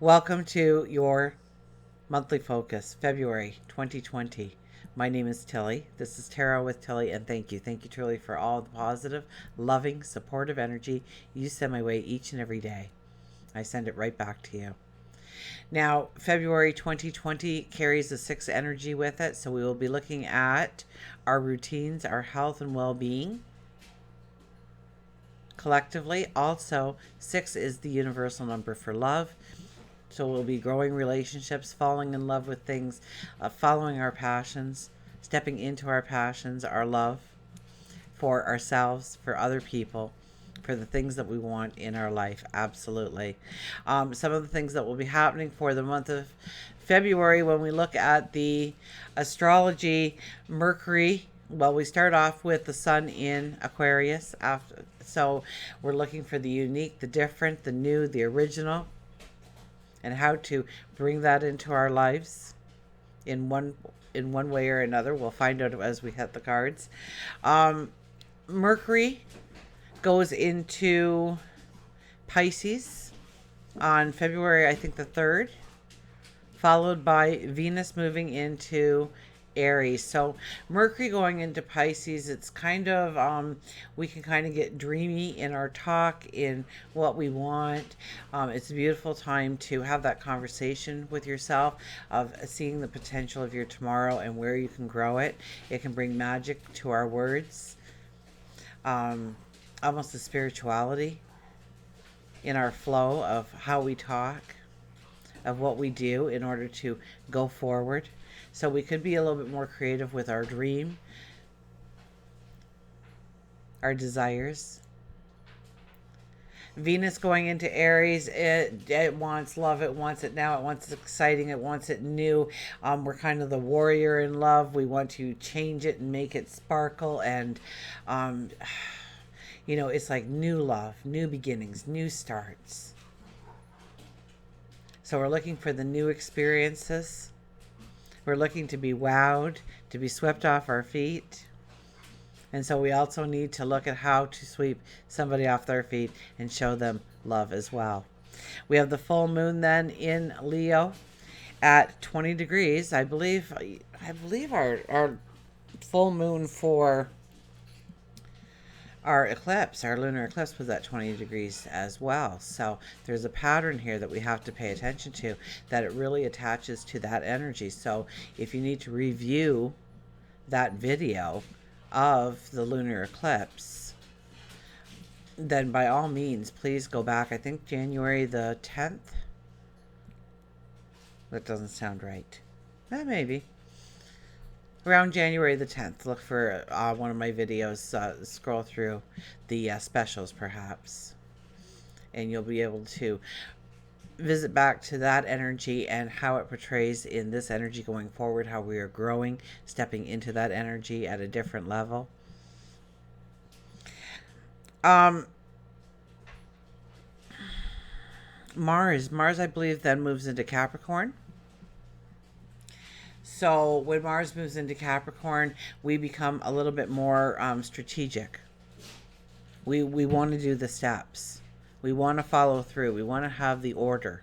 Welcome to your monthly focus, February 2020. My name is Tilly. This is Tarot with Tilly, and thank you. Thank you, Tilly, for all the positive, loving, supportive energy you send my way each and every day. I send it right back to you. Now, February 2020 carries a 6 energy with it, so we will be looking at our routines, our health and well-being collectively. Also, 6 is the universal number for love. So we'll be growing relationships, falling in love with things, following our passions, stepping into our passions, our love for ourselves, for other people, for the things that we want in our life. Absolutely. Some of the things that will be happening for the month of February when we look at the astrology, Mercury. Well, we start off with the sun in Aquarius. So we're looking for the unique, the different, the new, the original, and how to bring that into our lives in one way or another. We'll find out as we hit the cards. Mercury goes into Pisces on February, I think the 3rd, followed by Venus moving into Aries. So Mercury going into Pisces, it's kind of we can kind of get dreamy in our talk, in what we want. It's a beautiful time to have that conversation with yourself of seeing the potential of your tomorrow and where you can grow it. It can bring magic to our words, almost a spirituality in our flow of how we talk, of what we do in order to go forward. So we could be a little bit more creative with our dream, our desires. Venus going into Aries, it wants love, it wants it now, it wants it exciting, it wants it new. We're kind of the warrior in love. We want to change it and make it sparkle, and it's like new love, new beginnings, new starts. So we're looking for the new experiences. We're looking to be wowed, to be swept off our feet. And so we also need to look at how to sweep somebody off their feet and show them love as well. We have the full moon then in Leo at 20 degrees. I believe our full moon for our eclipse, our lunar eclipse, was at 20 degrees as well. So there's a pattern here that we have to pay attention to, that it really attaches to that energy. So if you need to review that video of the lunar eclipse, then by all means, please go back. I think January the 10th. That doesn't sound right. Maybe. Around January the 10th, look for one of my videos, scroll through the specials perhaps, and you'll be able to visit back to that energy and how it portrays in this energy going forward, how we are growing, stepping into that energy at a different level. Mars, I believe, then moves into Capricorn. So when Mars moves into Capricorn, we become a little bit more strategic. We want to do the steps. We want to follow through. We want to have the order.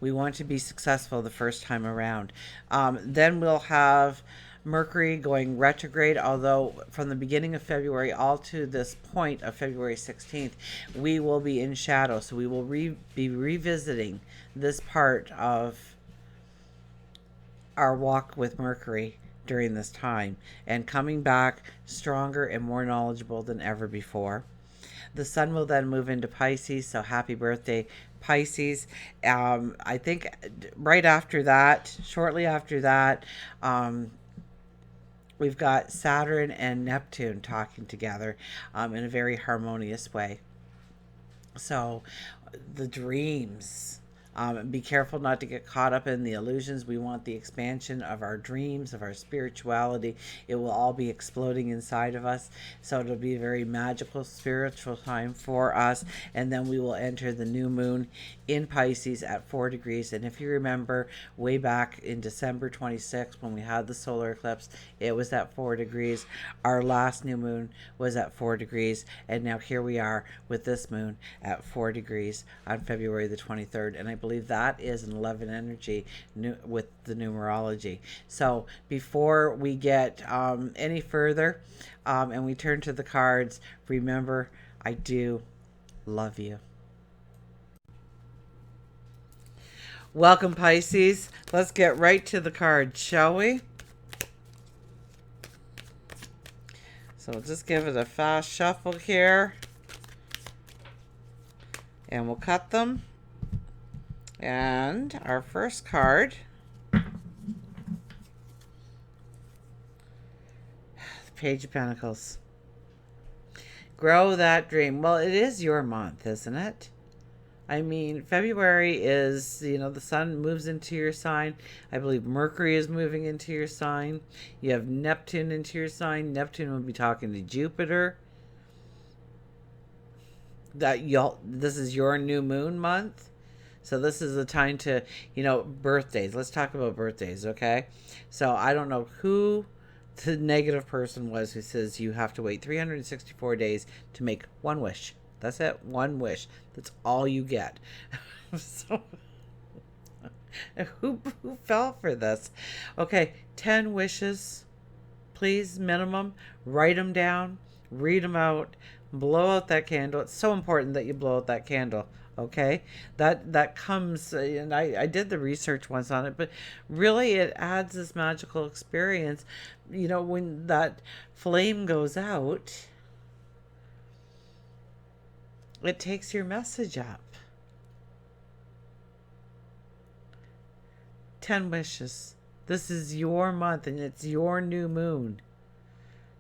We want to be successful the first time around. Then we'll have Mercury going retrograde, although from the beginning of February all to this point of February 16th, we will be in shadow. So we will be revisiting this part of our walk with Mercury during this time, and coming back stronger and more knowledgeable than ever before. The sun will then move into Pisces, so happy birthday, Pisces. I think right after that, shortly after that, we've got Saturn and Neptune talking together in a very harmonious way. So the dreams, be careful not to get caught up in the illusions. We want the expansion of our dreams, of our spirituality. It will all be exploding inside of us. So it'll be a very magical, spiritual time for us. And then we will enter the new moon in Pisces at 4 degrees. And if you remember way back in December 26th, when we had the solar eclipse, it was at 4 degrees. Our last new moon was at 4 degrees. And now here we are with this moon at 4 degrees on February the 23rd. And I believe believe that is an 11 energy with the numerology. So before we get any further and we turn to the cards, remember, I do love you. Welcome, Pisces. Let's get right to the cards, shall we? So we'll just give it a fast shuffle here. And we'll cut them. And our first card, the Page of Pentacles. Grow that dream. Well, it is your month, isn't it? I mean, February is, the sun moves into your sign. I believe Mercury is moving into your sign. You have Neptune into your sign. Neptune will be talking to Jupiter. This is your new moon month. So this is the time to, birthdays. Let's talk about birthdays, okay? So I don't know who the negative person was who says you have to wait 364 days to make one wish. That's it. One wish. That's all you get. So who fell for this? Okay, 10 wishes, please, minimum. Write them down. Read them out. Blow out that candle. It's so important that you blow out that candle. Okay, that comes, and I did the research once on it, but really it adds this magical experience. When that flame goes out, it takes your message up. 10 wishes. This is your month, and it's your new moon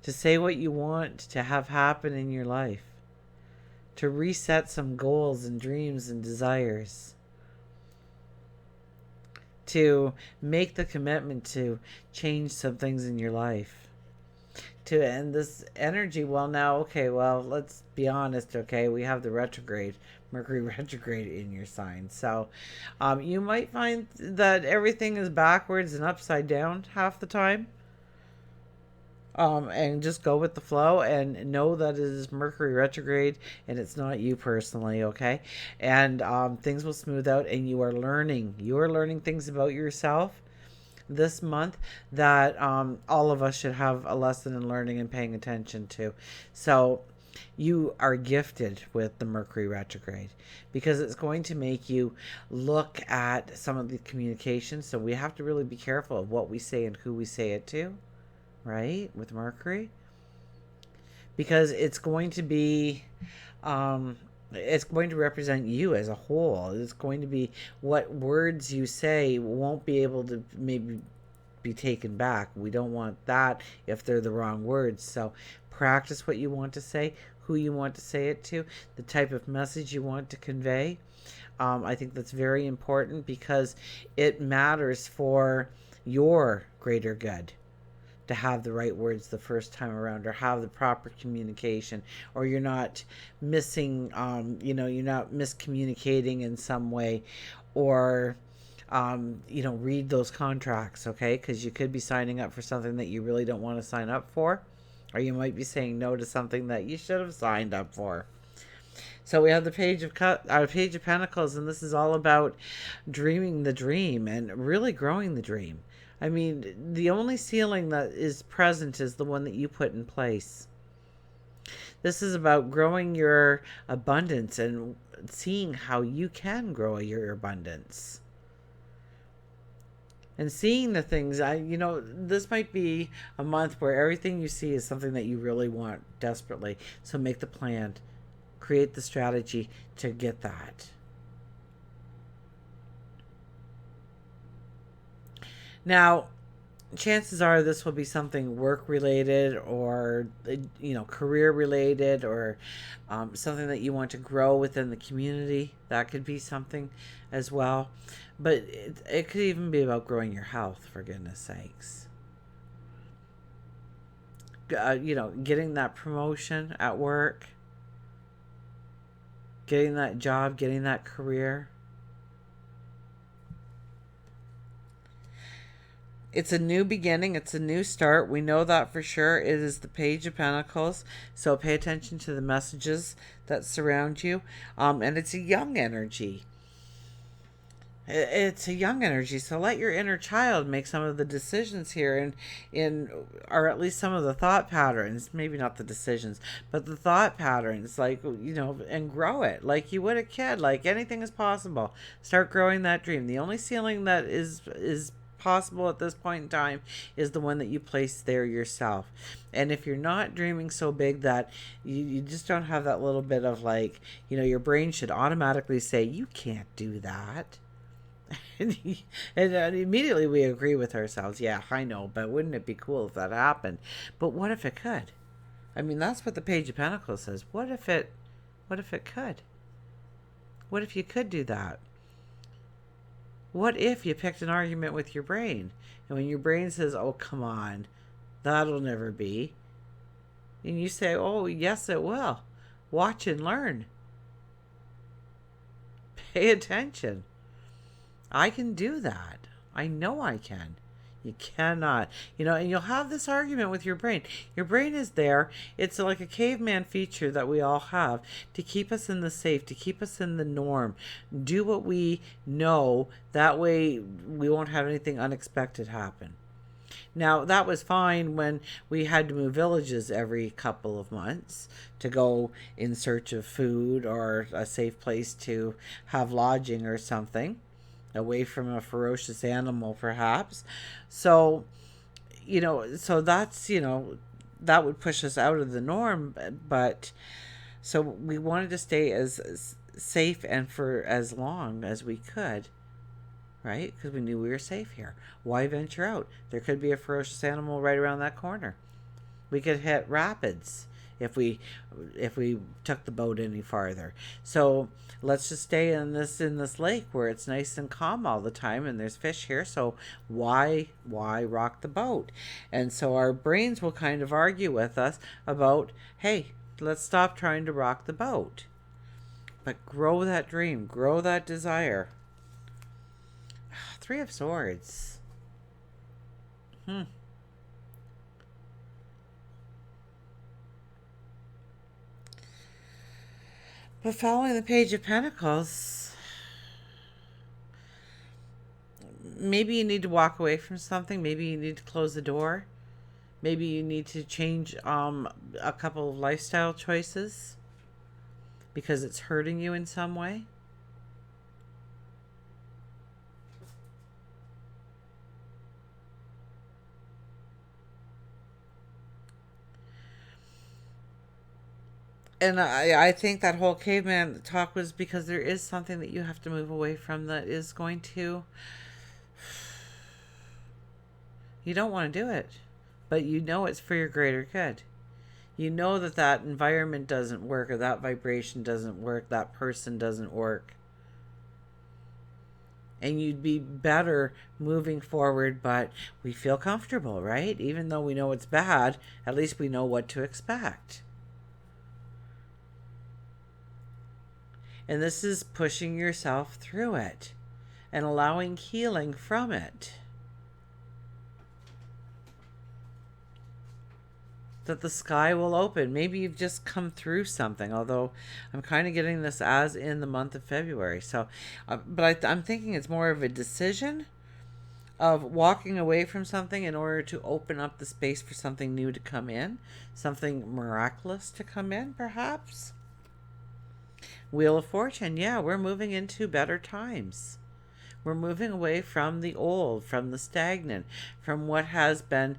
to say what you want to have happen in your life, to reset some goals and dreams and desires, to make the commitment to change some things in your life, to end this energy. Well, now, okay, well, let's be honest, okay, we have the retrograde, Mercury retrograde in your sign. So you might find that everything is backwards and upside down half the time. And just go with the flow and know that it is Mercury retrograde and it's not you personally, okay? And things will smooth out, and you are learning. You are learning things about yourself this month that all of us should have a lesson in learning and paying attention to. So you are gifted with the Mercury retrograde because it's going to make you look at some of the communication. So we have to really be careful of what we say and who we say it to. Right, with Mercury, because it's going to be it's going to represent you as a whole. It's going to be what words you say won't be able to maybe be taken back. We don't want that if they're the wrong words. So practice what you want to say, who you want to say it to, the type of message you want to convey. I think that's very important because it matters for your greater good to have the right words the first time around, or have the proper communication, or you're not missing, you're not miscommunicating in some way, or, read those contracts, okay? Because you could be signing up for something that you really don't want to sign up for, or you might be saying no to something that you should have signed up for. So we have the Page of Pentacles, and this is all about dreaming the dream and really growing the dream. I mean, the only ceiling that is present is the one that you put in place. This is about growing your abundance and seeing how you can grow your abundance. And seeing the things, this might be a month where everything you see is something that you really want desperately. So make the plan, create the strategy to get that. Now, chances are this will be something work related, or career related, or something that you want to grow within the community. That could be something as well, but it could even be about growing your health, for goodness sakes. Getting that promotion at work, getting that job, getting that career. It's a new beginning. It's a new start. We know that for sure. It is the Page of Pentacles. So pay attention to the messages that surround you. And it's a young energy. It's a young energy, so let your inner child make some of the decisions here, and in or at least some of the thought patterns, maybe not the decisions, but the thought patterns, like, and grow it like you would a kid. Like, anything is possible. Start growing that dream. The only ceiling that is possible at this point in time is the one that you place there yourself. And if you're not dreaming so big that you just don't have that little bit of, like, your brain should automatically say, you can't do that. And, immediately we agree with ourselves. Yeah, I know, but wouldn't it be cool if that happened? But what if it could? I mean, that's what the Page of Pentacles says. What if it could? What if you could do that? What if you picked an argument with your brain, and when your brain says, oh, come on, that'll never be, and you say, oh, yes, it will. Watch and learn. Pay attention. I can do that. I know I can. You cannot. And you'll have this argument with your brain. Your brain is there. It's like a caveman feature that we all have to keep us in the safe, to keep us in the norm. Do what we know. That way we won't have anything unexpected happen. Now, that was fine when we had to move villages every couple of months to go in search of food or a safe place to have lodging or something, away from a ferocious animal, perhaps. So, so that's, that would push us out of the norm. But so we wanted to stay as safe and for as long as we could, right? Because we knew we were safe here. Why venture out? There could be a ferocious animal right around that corner. We could hit rapids if we took the boat any farther. So let's just stay in this lake where it's nice and calm all the time, and there's fish here. So why rock the boat? And so our brains will kind of argue with us about, hey, let's stop trying to rock the boat. But grow that dream, grow that desire. Three of Swords. But following the Page of Pentacles, maybe you need to walk away from something. Maybe you need to close the door. Maybe you need to change a couple of lifestyle choices because it's hurting you in some way. And I think that whole caveman talk was because there is something that you have to move away from that is going to... You don't want to do it, but you know it's for your greater good. You know that environment doesn't work, or that vibration doesn't work, that person doesn't work. And you'd be better moving forward, but we feel comfortable, right? Even though we know it's bad, at least we know what to expect. And this is pushing yourself through it and allowing healing from it. That the sky will open. Maybe you've just come through something, although I'm kind of getting this as in the month of February. So, but I'm thinking it's more of a decision of walking away from something in order to open up the space for something new to come in, something miraculous to come in, perhaps. Wheel of Fortune, yeah, we're moving into better times. We're moving away from the old, from the stagnant, from what has been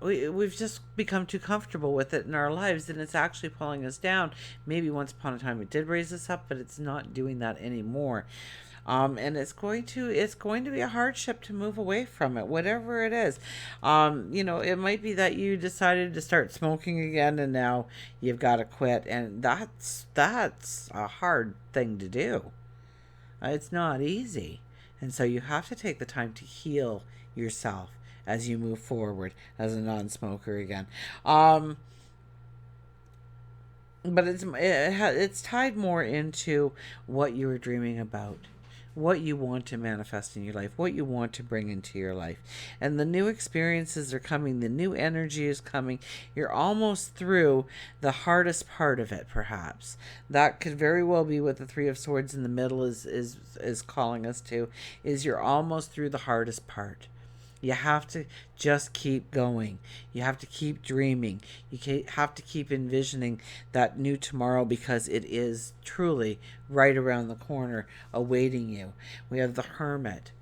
we've just become too comfortable with it in our lives, and it's actually pulling us down. Maybe once upon a time it did raise us up, but it's not doing that anymore. And it's going to be a hardship to move away from it, whatever it is. It might be that you decided to start smoking again, and now you've got to quit, and that's a hard thing to do. It's not easy, and so you have to take the time to heal yourself as you move forward as a non-smoker again. But it's tied more into what you were dreaming about. what you want to manifest in your life, what you want to bring into your life. And the new experiences are coming, the new energy is coming. You're almost through the hardest part of it, perhaps. That could very well be what the Three of Swords in the middle is calling us to, is you're almost through the hardest part. You have to just keep going. You have to keep dreaming. You have to keep envisioning that new tomorrow, because it is truly right around the corner awaiting you. We have the Hermit.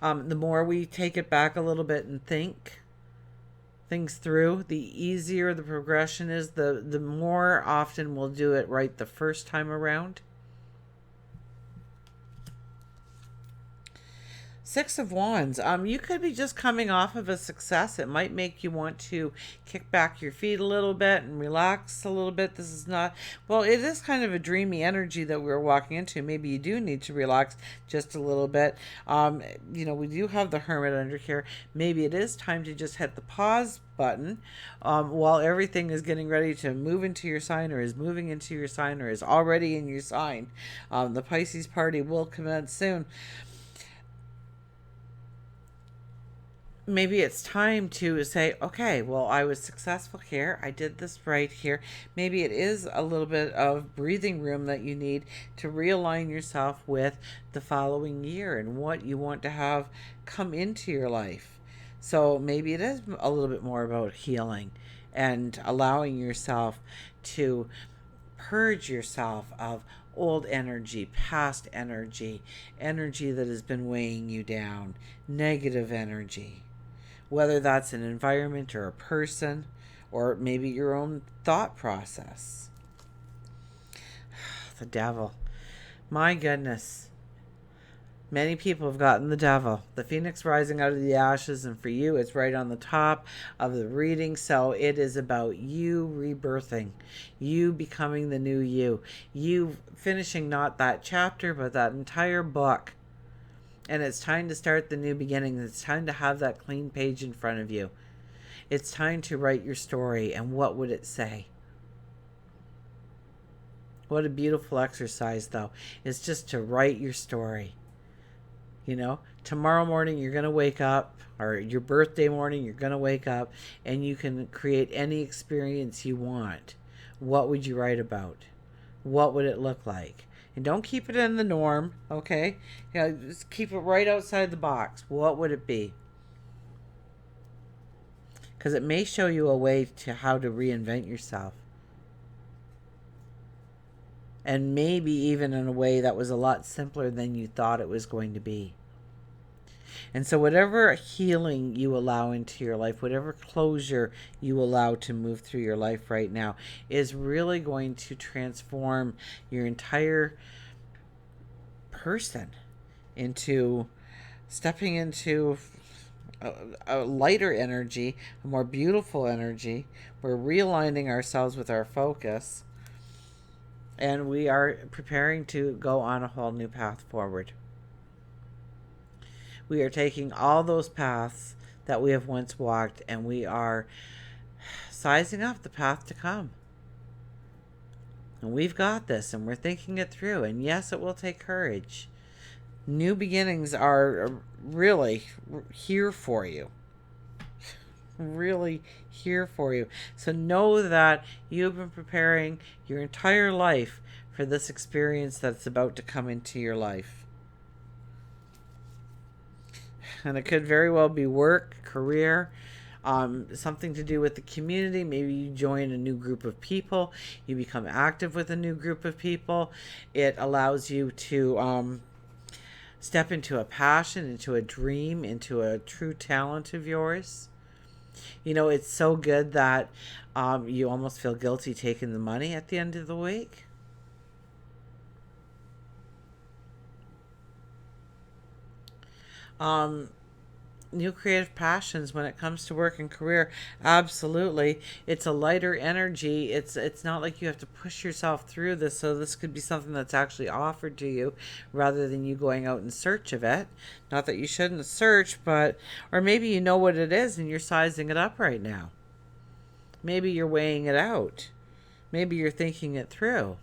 The more we take it back a little bit and think things through, the easier the progression is, the more often we'll do it right the first time around. Six of Wands. You could be just coming off of a success. It might make you want to kick back your feet a little bit and relax a little bit. This is not, well, it is kind of a dreamy energy that we're walking into. Maybe you do need to relax just a little bit. We do have the Hermit under here. Maybe it is time to just hit the pause button while everything is getting ready to move into your sign, or is moving into your sign, or is already in your sign. The Pisces party will commence soon. Maybe it's time to say, okay, well, I was successful here. I did this right here. Maybe it is a little bit of breathing room that you need to realign yourself with the following year and what you want to have come into your life. So maybe it is a little bit more about healing and allowing yourself to purge yourself of old energy, past energy, energy that has been weighing you down, negative energy. Whether that's an environment or a person, or maybe your own thought process. The Devil. My goodness. Many people have gotten the Devil. The Phoenix rising out of the ashes, and for you, it's right on the top of the reading. So it is about you rebirthing, you becoming the new you, you finishing not that chapter, but that entire book. And it's time to start the new beginning. It's time to have that clean page in front of you. It's time to write your story. And what would it say? What a beautiful exercise, though, is just to write your story. Tomorrow morning you're going to wake up, or your birthday morning you're going to wake up, and you can create any experience you want. What would you write about? What would it look like? And don't keep it in the norm, okay? Just keep it right outside the box. What would it be? Because it may show you a way to how to reinvent yourself. And maybe even in a way that was a lot simpler than you thought it was going to be. And so whatever healing you allow into your life, whatever closure you allow to move through your life right now, is really going to transform your entire person into stepping into a lighter energy, a more beautiful energy. We're realigning ourselves with our focus, and we are preparing to go on a whole new path forward. We are taking all those paths that we have once walked, and we are sizing up the path to come. And we've got this, and we're thinking it through. And yes, it will take courage. New beginnings are really here for you. Really here for you. So know that you've been preparing your entire life for this experience that's about to come into your life. And it could very well be work, career, something to do with the community. Maybe you join a new group of people. You become active with a new group of people. It allows you to step into a passion, into a dream, into a true talent of yours. It's so good that you almost feel guilty taking the money at the end of the week. New creative passions when it comes to work and career. Absolutely. It's a lighter energy. It's not like you have to push yourself through this. So this could be something that's actually offered to you rather than you going out in search of it. Not that you shouldn't search, but, or maybe you know what it is and you're sizing it up right now. Maybe you're weighing it out. Maybe you're thinking it through.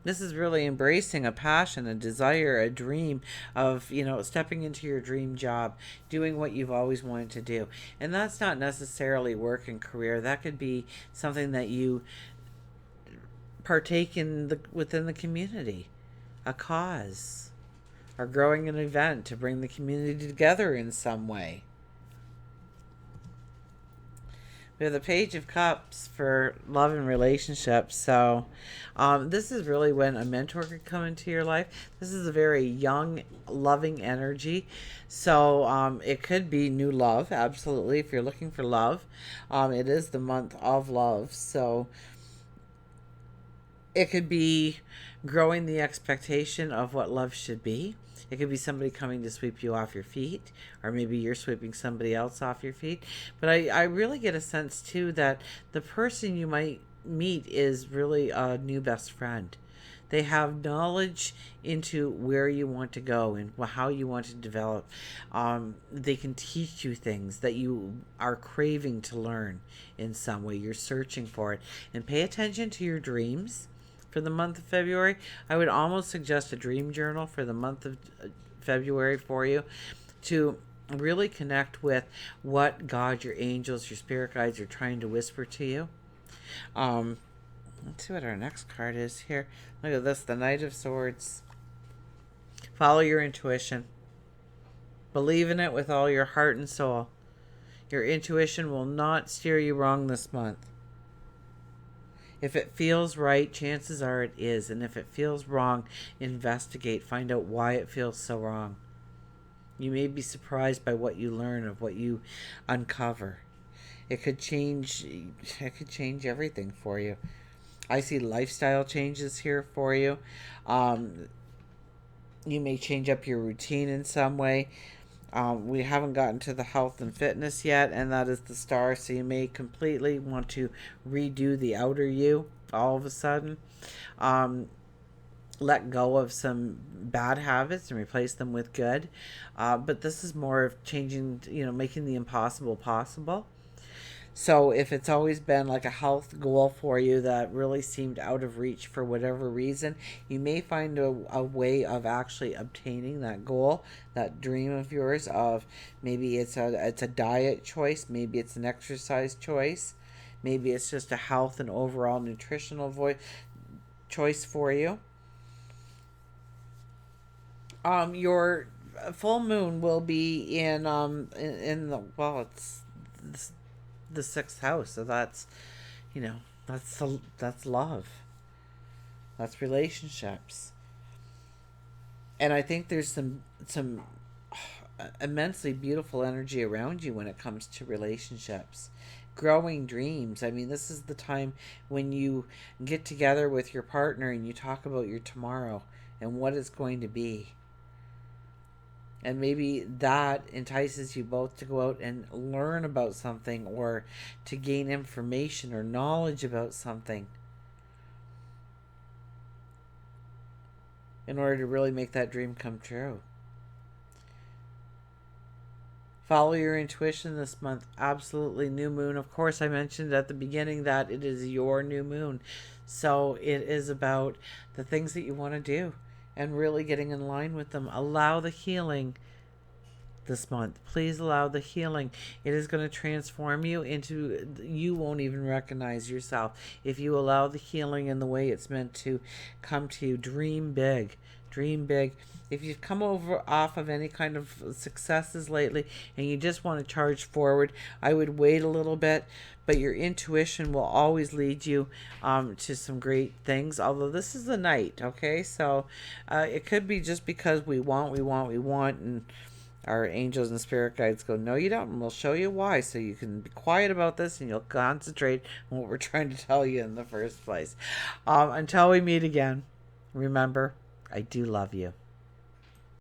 This is really embracing a passion, a desire, a dream of, stepping into your dream job, doing what you've always wanted to do. And that's not necessarily work and career. That could be something that you partake in within the community, a cause, or growing an event to bring the community together in some way. We have the Page of Cups for love and relationships. So this is really when a mentor could come into your life. This is a very young, loving energy. So it could be new love, absolutely, if you're looking for love. It is the month of love. So it could be growing the expectation of what love should be. It could be somebody coming to sweep you off your feet, or maybe you're sweeping somebody else off your feet. But I really get a sense, too, that the person you might meet is really a new best friend. They have knowledge into where you want to go and how you want to develop. They can teach you things that you are craving to learn in some way. You're searching for it. And pay attention to your dreams. For the month of February, I would almost suggest a dream journal for the month of February for you to really connect with what God, your angels, your spirit guides are trying to whisper to you. Let's see what our next card is here. Look at this, the Knight of Swords. Follow your intuition. Believe in it with all your heart and soul. Your intuition will not steer you wrong this month. If it feels right, chances are it is. And if it feels wrong, investigate. Find out why it feels so wrong. You may be surprised by what you learn, of what you uncover. It could change everything for you. I see lifestyle changes here for you. You may change up your routine in some way. We haven't gotten to the health and fitness yet, and that is the Star. So you may completely want to redo the outer you all of a sudden. Let go of some bad habits and replace them with good. But this is more of changing, making the impossible possible. So if it's always been like a health goal for you that really seemed out of reach for whatever reason, you may find a way of actually obtaining that goal, that dream of yours. Of maybe it's a diet choice, maybe it's an exercise choice, maybe it's just a health and overall nutritional choice for you. Your full moon will be in the, well, it's the sixth house, so that's that's love, that's relationships. And I think there's some immensely beautiful energy around you when it comes to relationships, growing dreams. I mean, this is the time when you get together with your partner and you talk about your tomorrow and what it's going to be. And maybe that entices you both to go out and learn about something, or to gain information or knowledge about something, in order to really make that dream come true. Follow your intuition this month. Absolutely. New moon. Of course, I mentioned at the beginning that it is your new moon. So it is about the things that you want to do and really getting in line with them. Allow the healing this month. Please allow the healing. It is going to transform you into, you won't even recognize yourself if you allow the healing in the way it's meant to come to you. Dream big. Dream big. If you've come off of any kind of successes lately and you just want to charge forward, I would wait a little bit, but your intuition will always lead you to some great things. Although this is the night, okay? So it could be just because we want, and our angels and spirit guides go, no, you don't, and we'll show you why. So you can be quiet about this and you'll concentrate on what we're trying to tell you in the first place. Until we meet again, remember, I do love you.